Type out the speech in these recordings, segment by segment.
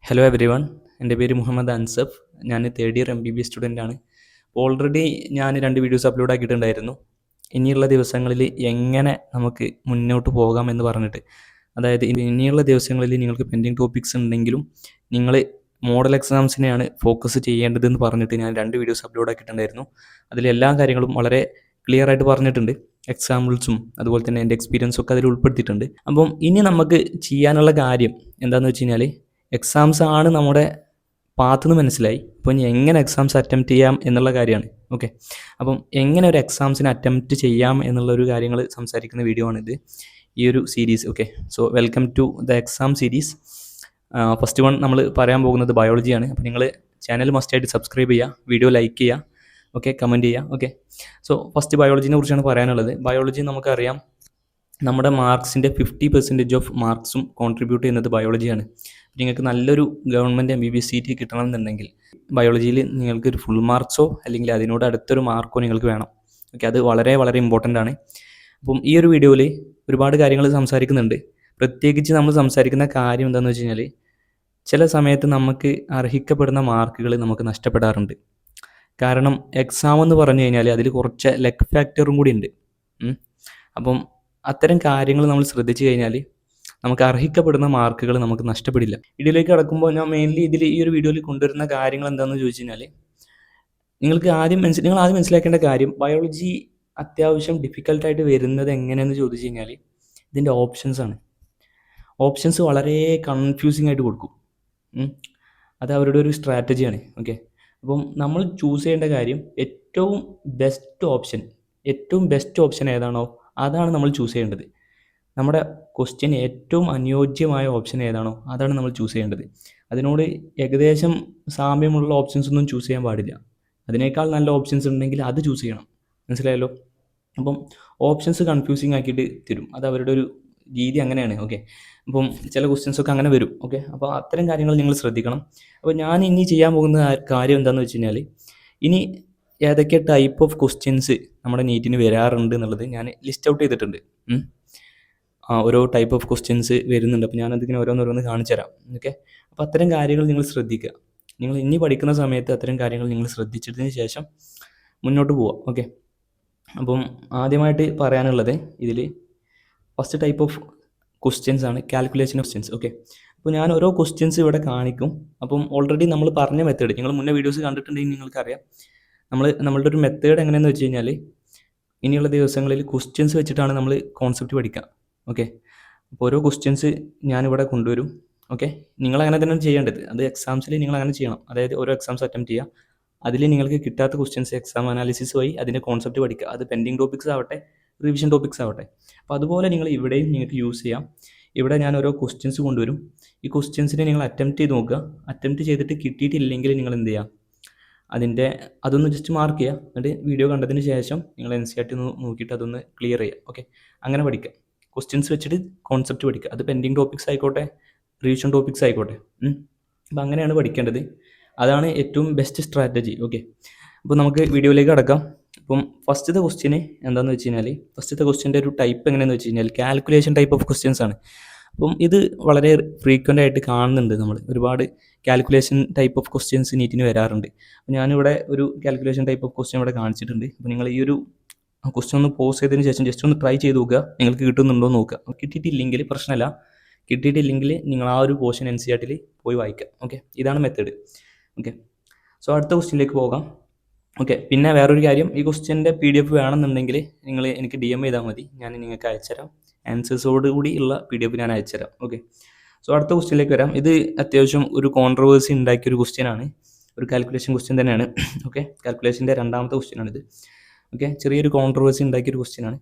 Hello every one, എൻ്റെ പേര് മുഹമ്മദ് അൻസഫ്. ഞാൻ തേർഡ് ഇയർ MBBS സ്റ്റുഡൻ്റാണ്. ഓൾറെഡി ഞാൻ 2 വീഡിയോസ് അപ്ലോഡ് ആക്കിയിട്ടുണ്ടായിരുന്നു. ഇനിയുള്ള ദിവസങ്ങളിൽ എങ്ങനെ നമുക്ക് മുന്നോട്ട് പോകാമെന്ന് പറഞ്ഞിട്ട്, അതായത് ഇനിയുള്ള ദിവസങ്ങളിൽ നിങ്ങൾക്ക് പെൻഡിങ് ടോപ്പിക്സ് ഉണ്ടെങ്കിലും നിങ്ങൾ മോഡൽ എക്സാംസിനെയാണ് ഫോക്കസ് ചെയ്യേണ്ടതെന്ന് പറഞ്ഞിട്ട് ഞാൻ 2 വീഡിയോസ് അപ്ലോഡ് ആക്കിയിട്ടുണ്ടായിരുന്നു. അതിലെല്ലാ കാര്യങ്ങളും വളരെ ക്ലിയർ ആയിട്ട് പറഞ്ഞിട്ടുണ്ട്. എക്സാമ്പിൾസും അതുപോലെ തന്നെ എൻ്റെ എക്സ്പീരിയൻസും ഒക്കെ അതിൽ ഉൾപ്പെടുത്തിയിട്ടുണ്ട്. അപ്പം ഇനി നമുക്ക് ചെയ്യാനുള്ള കാര്യം എന്താണെന്ന് വെച്ച് കഴിഞ്ഞാൽ, എക്സാംസ് ആണ് നമ്മുടെ പാത്ത് മനസ്സിലായി. അപ്പോൾ ഇനി എങ്ങനെ എക്സാംസ് അറ്റംപ്റ്റ് ചെയ്യാം എന്നുള്ള കാര്യമാണ്. ഓക്കെ, അപ്പം എങ്ങനെ ഒരു എക്സാംസിന് അറ്റംപ്റ്റ് ചെയ്യാം എന്നുള്ളൊരു കാര്യങ്ങൾ സംസാരിക്കുന്ന വീഡിയോ ആണിത്, ഈ ഒരു series. Okay, so welcome to the exam series. First one നമ്മൾ പറയാൻ പോകുന്നത് ബയോളജിയാണ്. അപ്പോൾ നിങ്ങൾ ചാനൽ മസ്റ്റായിട്ട് സബ്സ്ക്രൈബ് ചെയ്യുക, വീഡിയോ ലൈക്ക് ചെയ്യുക, ഓക്കെ, കമൻറ്റ് ചെയ്യുക. ഓക്കെ, സോ ഫസ്റ്റ് ബയോളജിനെ കുറിച്ചാണ് പറയാനുള്ളത്. ബയോളജി നമുക്കറിയാം, നമ്മുടെ മാർക്സിൻ്റെ 50% ഓഫ് മാർക്സും കോൺട്രിബ്യൂട്ട് ചെയ്യുന്നത് ബയോളജിയാണ്. നിങ്ങൾക്ക് നല്ലൊരു ഗവൺമെൻറ് MBBS സീറ്റ് കിട്ടണമെന്നുണ്ടെങ്കിൽ ബയോളജിയിൽ നിങ്ങൾക്കൊരു ഫുൾ മാർക്സോ അല്ലെങ്കിൽ അതിനോട് അടുത്തൊരു മാർക്കോ നിങ്ങൾക്ക് വേണം. ഓക്കെ, അത് വളരെ വളരെ ഇമ്പോർട്ടൻ്റ് ആണ്. അപ്പം ഈ ഒരു വീഡിയോയിൽ ഒരുപാട് കാര്യങ്ങൾ സംസാരിക്കുന്നുണ്ട്. പ്രത്യേകിച്ച് നമ്മൾ സംസാരിക്കുന്ന കാര്യം എന്താണെന്ന് വെച്ച് കഴിഞ്ഞാൽ, ചില സമയത്ത് നമുക്ക് അർഹിക്കപ്പെടുന്ന മാർക്കുകൾ നമുക്ക് നഷ്ടപ്പെടാറുണ്ട്. കാരണം എക്സാം എന്ന് പറഞ്ഞു കഴിഞ്ഞാൽ അതിൽ കുറച്ച് ലക്ക് ഫാക്ടറും കൂടി ഉണ്ട്. അപ്പം അത്തരം കാര്യങ്ങൾ നമ്മൾ ശ്രദ്ധിച്ചു കഴിഞ്ഞാൽ നമുക്ക് അർഹിക്കപ്പെടുന്ന മാർക്കുകൾ നമുക്ക് നഷ്ടപ്പെടില്ല. വീഡിയോയിലേക്ക് കടക്കുമ്പോൾ ഞാൻ മെയിൻലി ഈ ഒരു വീഡിയോയിൽ കൊണ്ടുവരുന്ന കാര്യങ്ങൾ എന്താണെന്ന് ചോദിച്ചു കഴിഞ്ഞാൽ, നിങ്ങൾ ആദ്യം മനസ്സിലാക്കേണ്ട കാര്യം, ബയോളജി അത്യാവശ്യം ഡിഫിക്കൽട്ടായിട്ട് വരുന്നത് എങ്ങനെയെന്ന് ചോദിച്ചു കഴിഞ്ഞാൽ ഇതിൻ്റെ ഓപ്ഷൻസാണ്. ഓപ്ഷൻസ് വളരെ കൺഫ്യൂസിങ് ആയിട്ട് കൊടുക്കും. അത് അവരുടെ ഒരു സ്ട്രാറ്റജിയാണ്. ഓക്കെ, അപ്പം നമ്മൾ ചൂസ് ചെയ്യേണ്ട കാര്യം ഏറ്റവും ബെസ്റ്റ് ഓപ്ഷൻ ഏതാണോ അതാണ് നമ്മൾ ചൂസ് ചെയ്യേണ്ടത്. നമ്മുടെ ക്വസ്റ്റ്യൻ ഏറ്റവും അനുയോജ്യമായ ഓപ്ഷൻ ഏതാണോ അതാണ് നമ്മൾ ചൂസ് ചെയ്യേണ്ടത്. അതിനോട് ഏകദേശം സാമ്യമുള്ള ഓപ്ഷൻസ് ഒന്നും ചൂസ് ചെയ്യാൻ പാടില്ല. അതിനേക്കാൾ നല്ല ഓപ്ഷൻസ് ഉണ്ടെങ്കിൽ അത് ചൂസ് ചെയ്യണം. മനസ്സിലായല്ലോ? അപ്പം ഓപ്ഷൻസ് കൺഫ്യൂസിങ് ആക്കിയിട്ട് തരും. അത് അവരുടെ ഒരു രീതി അങ്ങനെയാണ്. ഓക്കെ, അപ്പം ചില ക്വസ്റ്റ്യൻസൊക്കെ അങ്ങനെ വരും. ഓക്കെ, അപ്പോൾ അത്തരം കാര്യങ്ങൾ നിങ്ങൾ ശ്രദ്ധിക്കണം. അപ്പോൾ ഞാൻ ഇനി ചെയ്യാൻ പോകുന്ന കാര്യം എന്താണെന്ന് വെച്ച് കഴിഞ്ഞാൽ, ഇനി ഏതൊക്കെ ടൈപ്പ് ഓഫ് ക്വസ്റ്റ്യൻസ് നമ്മുടെ നീറ്റിന് വരാറുണ്ട് എന്നുള്ളത് ഞാൻ ലിസ്റ്റ് ഔട്ട് ചെയ്തിട്ടുണ്ട്. ഓരോ ടൈപ്പ് ഓഫ് ക്വസ്റ്റ്യൻസ് വരുന്നുണ്ട്. അപ്പോൾ ഞാനതിങ്ങനെ ഓരോന്നോരോന്ന് കാണിച്ചു തരാം. ഓക്കെ, അപ്പോൾ അത്തരം കാര്യങ്ങൾ നിങ്ങൾ ശ്രദ്ധിക്കുക. നിങ്ങൾ ഇനി പഠിക്കുന്ന സമയത്ത് അത്തരം കാര്യങ്ങൾ നിങ്ങൾ ശ്രദ്ധിച്ചതിന് ശേഷം മുന്നോട്ട് പോവുക. ഓക്കെ, അപ്പം ആദ്യമായിട്ട് പറയാനുള്ളത് ഇതിൽ ഫസ്റ്റ് ടൈപ്പ് ഓഫ് ക്വസ്റ്റ്യൻസ് ആണ് കാൽക്കുലേഷൻ ക്വസ്റ്റ്യൻസ്. ഓക്കെ, അപ്പോൾ ഞാൻ ഓരോ ക്വസ്റ്റ്യൻസ് ഇവിടെ കാണിക്കും. അപ്പം ഓൾറെഡി നമ്മൾ പറഞ്ഞ മെത്തേഡ് നിങ്ങൾ മുന്നേ വീഡിയോസ് കണ്ടിട്ടുണ്ടെങ്കിൽ നിങ്ങൾക്കറിയാം. നമ്മളുടെ ഒരു മെത്തേഡ് എങ്ങനെയെന്ന് വെച്ച് കഴിഞ്ഞാൽ, ഇനിയുള്ള ദിവസങ്ങളിൽ ക്വസ്റ്റ്യൻസ് വെച്ചിട്ടാണ് നമ്മൾ കോൺസെപ്റ്റ് പഠിക്കുക. ഓക്കെ, അപ്പോൾ ഓരോ ക്വസ്റ്റ്യൻസ് ഞാനിവിടെ കൊണ്ടുവരും. ഓക്കെ, നിങ്ങളങ്ങനെ തന്നെ ചെയ്യേണ്ടത്. അത് എക്സാംസിൽ നിങ്ങൾ അങ്ങനെ ചെയ്യണം. അതായത് ഓരോ എക്സാംസ് അറ്റംപ്റ്റ് ചെയ്യുക, അതിൽ നിങ്ങൾക്ക് കിട്ടാത്ത ക്വസ്റ്റ്യൻസ് എക്സാം അനാലിസിസ് വഴി അതിൻ്റെ കോൺസെപ്റ്റ് പഠിക്കുക. അത് പെൻഡിങ് ടോപ്പിക്സ് ആവട്ടെ, റിവിഷൻ ടോപ്പിക്സ് ആവട്ടെ. അപ്പോൾ അതുപോലെ നിങ്ങൾ ഇവിടെയും നിങ്ങൾക്ക് യൂസ് ചെയ്യാം. ഇവിടെ ഞാൻ ഓരോ ക്വസ്റ്റ്യൻസ് കൊണ്ടുവരും. ഈ ക്വസ്റ്റ്യൻസിനെ നിങ്ങൾ അറ്റംപ്റ്റ് ചെയ്ത് നോക്കുക. അറ്റംപ്റ്റ് ചെയ്തിട്ട് കിട്ടിയിട്ടില്ലെങ്കിൽ നിങ്ങൾ എന്ത് ചെയ്യുക, അതൊന്ന് ജസ്റ്റ് മാർക്ക് ചെയ്യുക. എന്നിട്ട് വീഡിയോ കണ്ടതിന് ശേഷം നിങ്ങൾ NCERT നോക്കിയിട്ട് അതൊന്ന് ക്ലിയർ ചെയ്യുക. ഓക്കെ, അങ്ങനെ പഠിക്കുക. ക്വസ്റ്റ്യൻസ് വെച്ചിട്ട് കോൺസെപ്റ്റ് പഠിക്കുക. അത് പെൻഡിങ് ടോപ്പിക്സ് ആയിക്കോട്ടെ, റിവിഷൻ ടോപ്പിക്സ് ആയിക്കോട്ടെ. അപ്പോൾ അങ്ങനെയാണ് പഠിക്കേണ്ടത്. അതാണ് ഏറ്റവും ബെസ്റ്റ് സ്ട്രാറ്റജി. ഓക്കെ, അപ്പോൾ നമുക്ക് വീഡിയോയിലേക്ക് കടക്കാം. അപ്പം ഫസ്റ്റത്തെ ക്വസ്റ്റ്യന് എന്താണെന്ന് വെച്ച് കഴിഞ്ഞാൽ, ഫസ്റ്റത്തെ ക്വസ്റ്റ്യൻ്റെ ഒരു ടൈപ്പ് എങ്ങനെയാണെന്ന് വെച്ച് കഴിഞ്ഞാൽ കാൽക്കുലേഷൻ ടൈപ്പ് ഓഫ് ക്വസ്റ്റ്യൻസ് ആണ്. അപ്പം ഇത് വളരെ ഫ്രീക്വൻ്റ് ആയിട്ട് കാണുന്നുണ്ട്. നമ്മൾ ഒരുപാട് കാൽക്കുലേഷൻ ടൈപ്പ് ഓഫ് ക്വസ്റ്റ്യൻസ് നീറ്റിന് വരാറുണ്ട്. അപ്പോൾ ഞാനിവിടെ ഒരു കാൽക്കുലേഷൻ ടൈപ്പ് ഓഫ് ക്വസ്റ്റ്യൻ ഇവിടെ കാണിച്ചിട്ടുണ്ട്. അപ്പോൾ നിങ്ങൾ ഈ ഒരു ക്വസ്റ്റ്യൻ ഒന്ന് പോസ് ചെയ്തതിന് ശേഷം ജസ്റ്റ് ഒന്ന് ട്രൈ ചെയ്ത് നോക്കുക, നിങ്ങൾക്ക് കിട്ടുന്നുണ്ടോ എന്ന് നോക്കുക. കിട്ടിയിട്ടില്ലെങ്കിൽ പ്രശ്നമില്ല. കിട്ടിയിട്ടില്ലെങ്കിൽ നിങ്ങൾ ആ ഒരു പോർഷൻ NCERT പോയി വായിക്കുക. ഓക്കെ, ഇതാണ് മെത്തേഡ്. ഓക്കെ, സോ അടുത്ത ക്വസ്റ്റ്യനിലേക്ക് പോകാം. ഓക്കെ, പിന്നെ വേറൊരു കാര്യം, ഈ ക്വസ്റ്റ്യൻ്റെ PDF വേണമെന്നുണ്ടെങ്കിൽ നിങ്ങൾ എനിക്ക് DM ചെയ്താൽ മതി. ഞാൻ നിങ്ങൾക്ക് അയച്ചുതരാം. ആൻസേഴ്സോട് കൂടി ഉള്ള PDF ഞാൻ അയച്ചുതരാം. ഓക്കെ, സോ അടുത്ത ക്വസ്റ്റ്യനിലേക്ക് വരാം. ഇത് അത്യാവശ്യം ഒരു കോൺട്രവേഴ്സി ഉണ്ടാക്കിയൊരു ക്വസ്റ്റ്യനാണ്. ഒരു കാൽക്കുലേഷൻ ക്വസ്റ്റ്യൻ തന്നെയാണ്. ഓക്കെ, കാൽക്കുലേഷൻ്റെ രണ്ടാമത്തെ ക്വസ്റ്റ്യനാണിത്. ഓക്കെ, ചെറിയൊരു കോൺട്രവേഴ്സി ഉണ്ടാക്കിയൊരു ക്വസ്റ്റ്യനാണ്.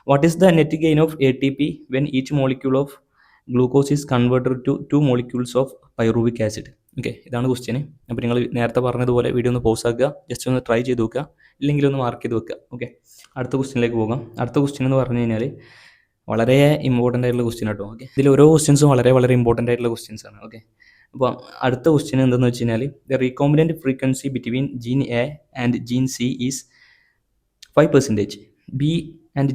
What is the net gain of ATP when each molecule of glucose is converted to 2 molecules of pyruvic acid? Okay, ഇതാണ് ക്വസ്റ്റ്യൻ. അപ്പോൾ നിങ്ങൾ നേരത്തെ പറഞ്ഞതുപോലെ വീഡിയോ ഒന്ന് പോസ് ആക്കുക, ജസ്റ്റ് ഒന്ന് ട്രൈ ചെയ്ത് നോക്കുക, ഇല്ലെങ്കിൽ ഒന്ന് മാർക്ക് ചെയ്ത് വെക്കുക. ഓക്കെ, അടുത്ത ക്വസ്റ്റ്യനിലേക്ക് പോകാം. അടുത്ത ക്വസ്റ്റ്യൻ എന്ന് പറഞ്ഞു കഴിഞ്ഞാൽ വളരെ ഇമ്പോർട്ടൻ്റ് ആയിട്ടുള്ള ക്വസ്റ്റ്യൻ കേട്ടോ. ഓക്കെ, ഇതിൽ ഓരോ ക്വസ്റ്റ്യൻസും വളരെ വളരെ ഇമ്പോർട്ടൻ്റ് ആയിട്ടുള്ള ക്വസ്റ്റ്യൻസ് ആണ്. ഓക്കെ, അപ്പോൾ അടുത്ത ക്വസ്റ്റ്യൻ എന്താണെന്ന് വെച്ച് കഴിഞ്ഞാൽ, the recombinant frequency between gene A and gene C is 5%.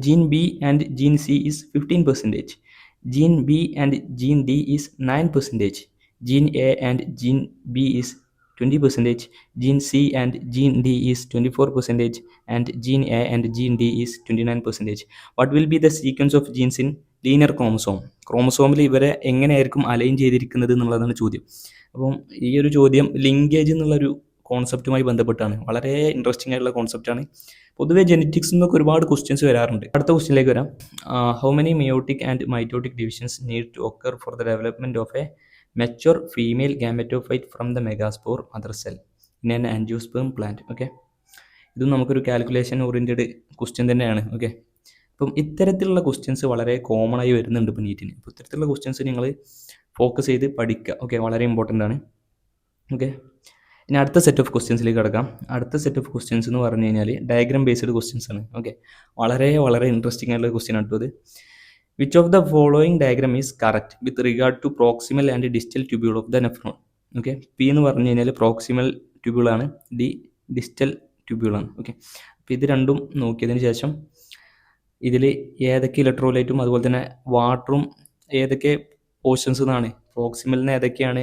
Gene B and gene C is 15%. Gene B and gene D is 9%. gene A and gene B is 20%, gene C and gene D is 24%, and gene A and gene D is 29%. What will be the sequence of genes in linear ക്രോമസോമിൽ ഇവരെ എങ്ങനെയായിരിക്കും align ചെയ്തിരിക്കുന്നത് എന്നുള്ളതാണ് ചോദ്യം. അപ്പം ഈ ഒരു ചോദ്യം ലിങ്കേജ് എന്നുള്ളൊരു കോൺസെപ്റ്റുമായി ബന്ധപ്പെട്ടാണ്. വളരെ ഇൻട്രസ്റ്റിംഗ് ആയിട്ടുള്ള കോൺസെപ്റ്റാണ്. പൊതുവേ ജെനറ്റിക്സ് എന്നൊക്കെ ഒരുപാട് ക്വസ്റ്റ്യൻസ് വരാറുണ്ട്. അടുത്ത ക്വസ്റ്റ്യനിലേക്ക് വരാം. How many meiotic and mitotic divisions need to occur for the development of a mature female gametophyte from the megaspore mother cell in an angiosperm plant. Okay, ഇതും നമുക്കൊരു കാൽക്കുലേഷൻ ഓറിയൻറ്റഡ് ക്വസ്റ്റ്യൻ തന്നെയാണ്. Okay, അപ്പം ഇത്തരത്തിലുള്ള questions വളരെ common ആയി വരുന്നുണ്ട് ഇപ്പോൾ നീറ്റിന്. അപ്പോൾ ഇത്തരത്തിലുള്ള ക്വസ്റ്റ്യൻസ് നിങ്ങൾ ഫോക്കസ് ചെയ്ത് പഠിക്കുക. ഓക്കെ, വളരെ ഇമ്പോർട്ടൻ്റ് ആണ്. ഓക്കെ, ഇനി അടുത്ത സെറ്റ് ഓഫ് ക്വസ്റ്റ്യൻസിലേക്ക് കിടക്കാം. അടുത്ത സെറ്റ് ഓഫ് ക്വസ്റ്റ്യൻസ് എന്ന് പറഞ്ഞു കഴിഞ്ഞാൽ ഡയഗ്രാം ബേസ്ഡ് ക്വസ്റ്റ്യൻസ് ആണ്. ഓക്കെ, വളരെ ഇൻട്രസ്റ്റിംഗ് ആയിട്ടുള്ള ക്വസ്റ്റ്യൻ ആണ് ഇത്. Which of the following diagram is correct with regard to proximal and distal tubule of the nephron. Okay, P എന്ന് പറഞ്ഞു കഴിഞ്ഞാൽ പ്രോക്സിമൽ ട്യൂബ്യൂളാണ്, ഡി ഡിസ്റ്റൽ ട്യൂബ്യൂളാണ്. ഓക്കെ, അപ്പോൾ ഇത് രണ്ടും നോക്കിയതിന് ശേഷം ഇതിൽ ഏതൊക്കെ ഇലക്ട്രോലൈറ്റും അതുപോലെ തന്നെ വാട്ടറും ഏതൊക്കെ പോർഷൻസ് എന്നാണ്, പ്രോക്സിമലിന് ഏതൊക്കെയാണ്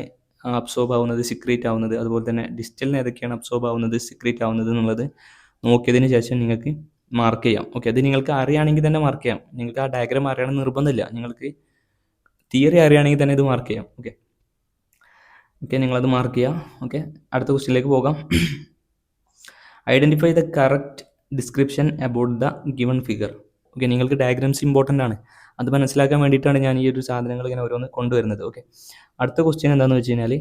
അബ്സോർബ് ആവുന്നത്, സിക്രീറ്റ് ആവുന്നത്, അതുപോലെ തന്നെ ഡിസ്റ്റലിന് ഏതൊക്കെയാണ് അബ്സോർബ് ആവുന്നത്, സിക്രീറ്റ് ആവുന്നത് എന്നുള്ളത് നോക്കിയതിന് ശേഷം നിങ്ങൾക്ക് മാർക്ക് ചെയ്യാം. ഓക്കെ, അത് നിങ്ങൾക്ക് അറിയുകയാണെങ്കിൽ തന്നെ മാർക്ക് ചെയ്യാം. നിങ്ങൾക്ക് ആ ഡയഗ്രാം അറിയണമെന്ന് നിർബന്ധമില്ല. നിങ്ങൾക്ക് തിയറി അറിയുകയാണെങ്കിൽ തന്നെ ഇത് മാർക്ക് ചെയ്യാം. ഓക്കെ, നിങ്ങളത് മാർക്ക് ചെയ്യാം. ഓക്കെ, അടുത്ത ക്വസ്റ്റ്യനിലേക്ക് പോകാം. Identify the correct description about the given figure. Okay, നിങ്ങൾക്ക് ഡയഗ്രാംസ് ഇമ്പോർട്ടൻ്റ് ആണ്. അത് മനസ്സിലാക്കാൻ വേണ്ടിയിട്ടാണ് ഞാൻ ഈ ഒരു സാധനങ്ങൾ ഇങ്ങനെ ഓരോന്ന് കൊണ്ടുവരുന്നത്. ഓക്കെ, അടുത്ത ക്വസ്റ്റ്യൻ എന്താണെന്ന് വെച്ച് കഴിഞ്ഞാൽ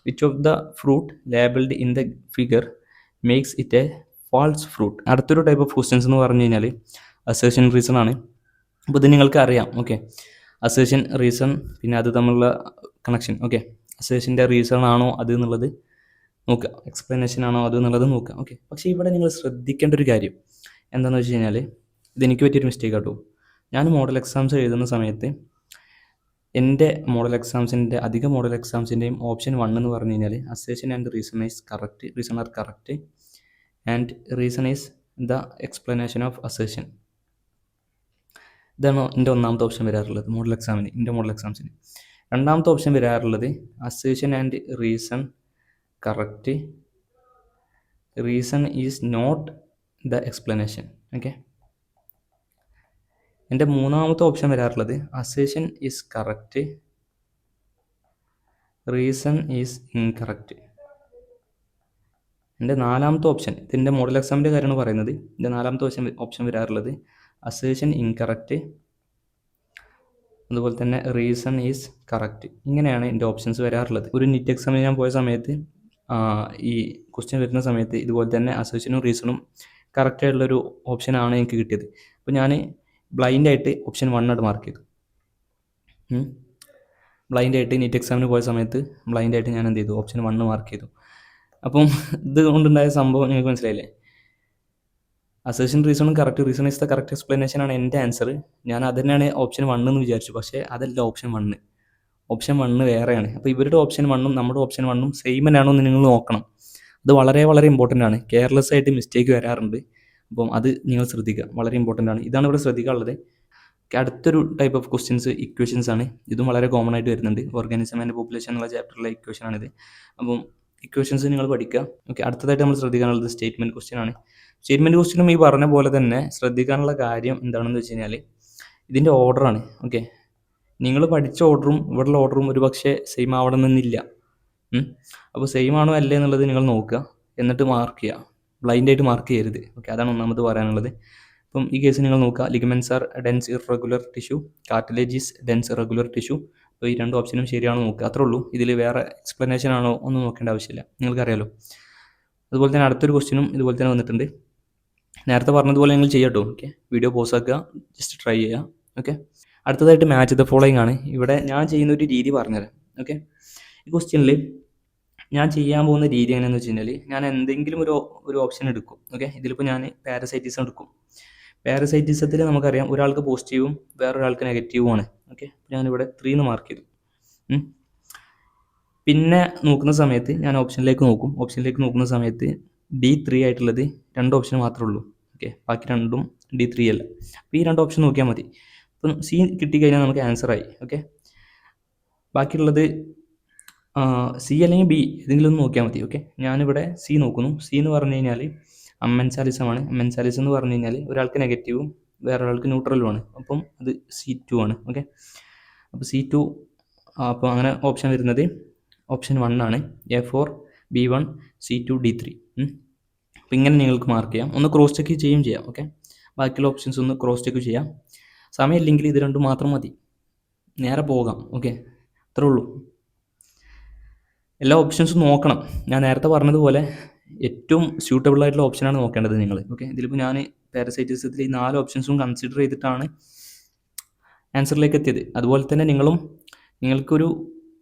which of the fruit labelled in the figure makes it a false fruit. അടുത്തൊരു ടൈപ്പ് ഓഫ് ക്വസ്റ്റ്യൻസ് എന്ന് പറഞ്ഞു കഴിഞ്ഞാൽ അസേഷൻ റീസൺ ആണ്. അപ്പോൾ ഇത് നിങ്ങൾക്ക് അറിയാം. ഓക്കെ, അസേഷൻ റീസൺ പിന്നെ അത് തമ്മിലുള്ള കണക്ഷൻ. ഓക്കെ, അസേഷൻ്റെ റീസൺ ആണോ അത് എന്നുള്ളത് നോക്കുക, എക്സ്പ്ലനേഷൻ ആണോ അത് എന്നുള്ളത് നോക്കുക. ഓക്കെ, പക്ഷേ ഇവിടെ നിങ്ങൾ ശ്രദ്ധിക്കേണ്ട ഒരു കാര്യം എന്താണെന്ന് വെച്ച് കഴിഞ്ഞാൽ ഇതെനിക്ക് പറ്റിയൊരു മിസ്റ്റേക്ക് കേട്ടോ. ഞാൻ മോഡൽ എക്സാംസ് എഴുതുന്ന സമയത്ത് എൻ്റെ അധിക മോഡൽ എക്സാംസിൻ്റെയും ഓപ്ഷൻ 1 എന്ന് പറഞ്ഞു കഴിഞ്ഞാൽ assertion and reason is correct, reason are correct and reason is the explanation of assertion. ഇതാണ് എൻ്റെ ഒന്നാമത്തെ ഓപ്ഷൻ വരാറുള്ളത് മോഡൽ എക്സാംസിന്. രണ്ടാമത്തെ ഓപ്ഷൻ വരാറുള്ളത് assertion and reason correct, reason is not the explanation. Okay, എൻ്റെ മൂന്നാമത്തെ ഓപ്ഷൻ വരാറുള്ളത് assertion is correct, reason is incorrect. എൻ്റെ നാലാമത്തെ ഓപ്ഷൻ, ഇതിൻ്റെ മോഡൽ എക്സാമിൻ്റെ കാര്യമാണ് പറയുന്നത്, എൻ്റെ നാലാമത്തെ ഓപ്ഷൻ വരാറുള്ളത് അസേഷൻ ഇൻകറക്റ്റ്, അതുപോലെ തന്നെ റീസൺ ഈസ് കറക്റ്റ്. ഇങ്ങനെയാണ് എൻ്റെ ഓപ്ഷൻസ് വരാറുള്ളത്. ഒരു നീറ്റ് എക്സാമിന് ഞാൻ പോയ സമയത്ത് ഈ ക്വസ്റ്റ്യൻ വരുന്ന സമയത്ത് ഇതുപോലെ തന്നെ അസേഷനും റീസണും കറക്റ്റായിട്ടുള്ളൊരു ഓപ്ഷനാണ് എനിക്ക് കിട്ടിയത്. അപ്പോൾ ഞാൻ ബ്ലൈൻഡായിട്ട് ഓപ്ഷൻ 1 മാർക്ക് ചെയ്തു. ബ്ലൈൻഡായിട്ട് നീറ്റ് എക്സാമിന് പോയ സമയത്ത് ബ്ലൈൻഡായിട്ട് ഞാൻ എന്ത് ചെയ്തു, ഓപ്ഷൻ 1 മാർക്ക് ചെയ്തു. അപ്പം ഇത് കൊണ്ടുണ്ടായ സംഭവം നിങ്ങൾക്ക് മനസ്സിലായില്ലേ? അസേഷൻ റീസണും correct, reason is the correct explanation ആണ് എൻ്റെ ആൻസർ. ഞാൻ അത് തന്നെയാണ് ഓപ്ഷൻ 1 എന്ന് വിചാരിച്ചു. പക്ഷേ അതല്ല ഓപ്ഷൻ 1 വേറെയാണ്. അപ്പോൾ ഇവരുടെ ഓപ്ഷൻ 1ഉം നമ്മുടെ ഓപ്ഷൻ 1ഉം സെയിം തന്നെയാണോ എന്ന് നിങ്ങൾ നോക്കണം. അത് വളരെ ഇമ്പോർട്ടൻ്റ് ആണ്. കെയർലെസ് ആയിട്ട് മിസ്റ്റേക്ക് വരാറുണ്ട്. അപ്പം അത് നിങ്ങൾ ശ്രദ്ധിക്കുക, വളരെ ഇമ്പോർട്ടൻ്റ് ആണ്. ഇതാണ് ഇവിടെ ശ്രദ്ധിക്കാനുള്ളത്. അടുത്തൊരു ടൈപ്പ് ഓഫ് ക്വസ്റ്റ്യൻസ് ഇക്വേഷൻസ് ആണ്. ഇതും വളരെ കോമൺ ആയിട്ട് വരുന്നുണ്ട്. ഓർഗാനിസം ആൻഡ് പോപ്പുലേഷൻ എന്നുള്ള ചാപ്റ്ററിലെ ഇക്വേഷൻ ആണിത്. അപ്പം ഇക്വേഷൻസ് നിങ്ങൾ പഠിക്കുക. ഓക്കെ, അടുത്തതായിട്ട് നമ്മൾ ശ്രദ്ധിക്കാനുള്ളത് സ്റ്റേറ്റ്മെൻറ്റ് ക്വസ്റ്റ്യൻ ആണ്. സ്റ്റേറ്റ്മെൻറ്റ് ക്വസ്റ്റ്യനും ഈ പറഞ്ഞ പോലെ തന്നെ ശ്രദ്ധിക്കാനുള്ള കാര്യം എന്താണെന്ന് വെച്ച് കഴിഞ്ഞാൽ ഇതിൻ്റെ ഓർഡറാണ്. ഓക്കെ, നിങ്ങൾ പഠിച്ച ഓർഡറും ഇവിടെയുള്ള ഓർഡറും ഒരു പക്ഷേ സെയിം ആവണമെന്നില്ല. അപ്പോൾ സെയിം ആണോ അല്ലേ എന്നുള്ളത് നിങ്ങൾ നോക്കുക, എന്നിട്ട് മാർക്ക് ചെയ്യുക. ബ്ലൈൻഡായിട്ട് മാർക്ക് ചെയ്യരുത്. ഓക്കെ, അതാണ് ഒന്നാമത് പറയാനുള്ളത്. അപ്പം ഈ കേസ് നിങ്ങൾ നോക്കുക, ligaments are dense irregular tissue, cartilage is dense irregular tissue. അപ്പോൾ ഈ രണ്ട് ഓപ്ഷനും ശരിയാണോ നോക്കുക, അത്രേ ഉള്ളൂ. ഇതിൽ വേറെ എക്സ്പ്ലനേഷൻ ആണോ ഒന്നും നോക്കേണ്ട ആവശ്യമില്ല, നിങ്ങൾക്കറിയാലോ. അതുപോലെ തന്നെ അടുത്തൊരു ക്വസ്റ്റ്യനും ഇതുപോലെ തന്നെ വന്നിട്ടുണ്ട്. നേരത്തെ പറഞ്ഞതുപോലെ നിങ്ങൾ ചെയ്യട്ടോ. ഓക്കെ, വീഡിയോ പോസ് ആക്കുക, ജസ്റ്റ് ട്രൈ ചെയ്യുക. ഓക്കെ, അടുത്തതായിട്ട് മാച്ച് ദ ഫോളോയിങ് ആണ്. ഇവിടെ ഞാൻ ചെയ്യുന്ന ഒരു രീതി പറഞ്ഞുതരാം. ഓക്കെ, ഈ ക്വസ്റ്റ്യനിൽ ഞാൻ ചെയ്യാൻ പോകുന്ന രീതി എങ്ങനെയാണെന്ന് വെച്ച് കഴിഞ്ഞാൽ ഞാൻ എന്തെങ്കിലും ഒരു ഓപ്ഷൻ എടുക്കും. ഓക്കെ, ഇതിലിപ്പോൾ ഞാൻ പാരസൈറ്റിസം എടുക്കും. പാരസൈറ്റിസത്തിൽ നമുക്കറിയാം ഒരാൾക്ക് പോസിറ്റീവും വേറൊരാൾക്ക് നെഗറ്റീവും ആണ്. ഓക്കെ, ഞാനിവിടെ 3 എന്ന് മാർക്ക് ചെയ്തു. പിന്നെ നോക്കുന്ന സമയത്ത് ഞാൻ ഓപ്ഷനിലേക്ക് നോക്കുന്ന സമയത്ത് D3 ആയിട്ടുള്ളത് 2 ഓപ്ഷൻ മാത്രമേ ഉള്ളൂ. ഓക്കെ, ബാക്കി രണ്ടും D3 അല്ല. അപ്പോൾ ഈ 2 ഓപ്ഷൻ നോക്കിയാൽ മതി. അപ്പം C കിട്ടിക്കഴിഞ്ഞാൽ നമുക്ക് ആൻസറായി. ഓക്കെ, ബാക്കിയുള്ളത് സി അല്ലെങ്കിൽ ബി ഏതെങ്കിലും ഒന്ന് നോക്കിയാൽ മതി. ഓക്കെ, ഞാനിവിടെ സി നോക്കുന്നു. സി എന്ന് പറഞ്ഞു കഴിഞ്ഞാൽ അമ്മൻസാലിസമാണ്. അമ്മൻസാലിസം എന്ന് പറഞ്ഞു കഴിഞ്ഞാൽ ഒരാൾക്ക് നെഗറ്റീവും വേറെ ഒരാൾക്ക് ന്യൂട്രലുമാണ്. അപ്പം അത് C2 ആണ്. ഓക്കെ, അപ്പോൾ C2 അപ്പോൾ അങ്ങനെ ഓപ്ഷൻ വരുന്നത് ഓപ്ഷൻ 1 ആണ്. A4 B1 C2 D3. അപ്പോൾ ഇങ്ങനെ നിങ്ങൾക്ക് മാർക്ക് ചെയ്യാം. ഒന്ന് ക്രോസ് ചെക്ക് ചെയ്യുകയും ചെയ്യാം. ഓക്കെ, ബാക്കിയുള്ള ഓപ്ഷൻസ് ഒന്ന് ക്രോസ് ചെക്ക് ചെയ്യാം. സമയമില്ലെങ്കിൽ ഇത് രണ്ടും മാത്രം മതി, നേരെ പോകാം. ഓക്കെ, അത്രേ ഉള്ളൂ. എല്ലാ ഓപ്ഷൻസും നോക്കണം. ഞാൻ നേരത്തെ പറഞ്ഞതുപോലെ ഏറ്റവും സ്യൂട്ടബിൾ ആയിട്ടുള്ള ഓപ്ഷനാണ് നോക്കേണ്ടത് നിങ്ങൾ. ഓക്കെ, ഇതിലിപ്പോൾ ഞാൻ പാരസൈറ്റിസത്തിൽ ഈ 4 ഓപ്ഷൻസും കൺസിഡർ ചെയ്തിട്ടാണ് ആൻസറിലേക്ക് എത്തിയത്. അതുപോലെ തന്നെ നിങ്ങൾക്കൊരു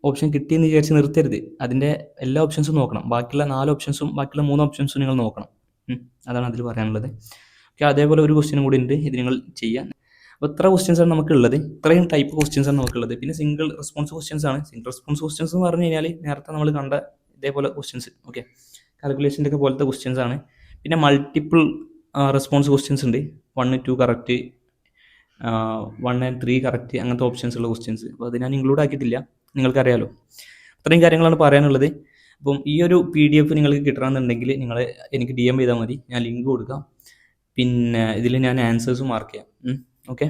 ഓപ്ഷൻ കിട്ടിയെന്ന് വിചാരിച്ച് നിർത്തരുത്. അതിൻ്റെ എല്ലാ ഓപ്ഷൻസും നോക്കണം. ബാക്കിയുള്ള 4 ഓപ്ഷൻസും ബാക്കിയുള്ള 3 ഓപ്ഷൻസും നിങ്ങൾ നോക്കണം. അതാണ് അതിൽ പറയാനുള്ളത്. ഓക്കെ, അതേപോലെ ഒരു ക്വസ്റ്റ്യനും കൂടി ഉണ്ട്, ഇത് നിങ്ങൾ ചെയ്യാൻ. അപ്പോൾ ഇത്ര ക്വസ്റ്റ്യൻസാണ് നമുക്കുള്ളത്. ഇത്രയും ടൈപ്പ് ക്വസ്റ്റ്യൻസാണ് നമുക്കുള്ളത്. പിന്നെ സിംഗിൾ റെസ്പോൺസ് ക്വസ്റ്റ്യൻസ് ആണ്. സിംഗിൾ റെസ്പോൺസ് ക്വസ്റ്റ്യൻസ് എന്ന് പറഞ്ഞു കഴിഞ്ഞാൽ നേരത്തെ നമ്മൾ കണ്ട ഇതേപോലെ ക്വസ്റ്റ്യൻസ്. ഓക്കെ, കാൽക്കുലേഷൻ്റെ ഒക്കെ പോലത്തെ ക്വസ്റ്റ്യൻസ് ആണ്. പിന്നെ മൾട്ടിപ്പിൾ റെസ്പോൺസ് ക്വസ്റ്റ്യൻസ് ഉണ്ട്. 1, 2 കറക്റ്റ്, 1 and 3 കറക്റ്റ്, അങ്ങനത്തെ ഓപ്ഷൻസ് ഉള്ള ക്വസ്റ്റ്യൻസ്. അപ്പോൾ അത് ഞാൻ ഇൻക്ലൂഡ് ആക്കിയിട്ടില്ല, നിങ്ങൾക്കറിയാലോ. അത്രയും കാര്യങ്ങളാണ് പറയാനുള്ളത്. അപ്പം ഈ ഒരു PDF നിങ്ങൾക്ക് കിട്ടണമെന്നുണ്ടെങ്കിൽ നിങ്ങൾ എനിക്ക് DM ചെയ്താൽ മതി, ഞാൻ ലിങ്ക് കൊടുക്കാം. പിന്നെ ഇതിൽ ഞാൻ ആൻസേഴ്സും മാർക്ക് ചെയ്യാം. ഓക്കെ.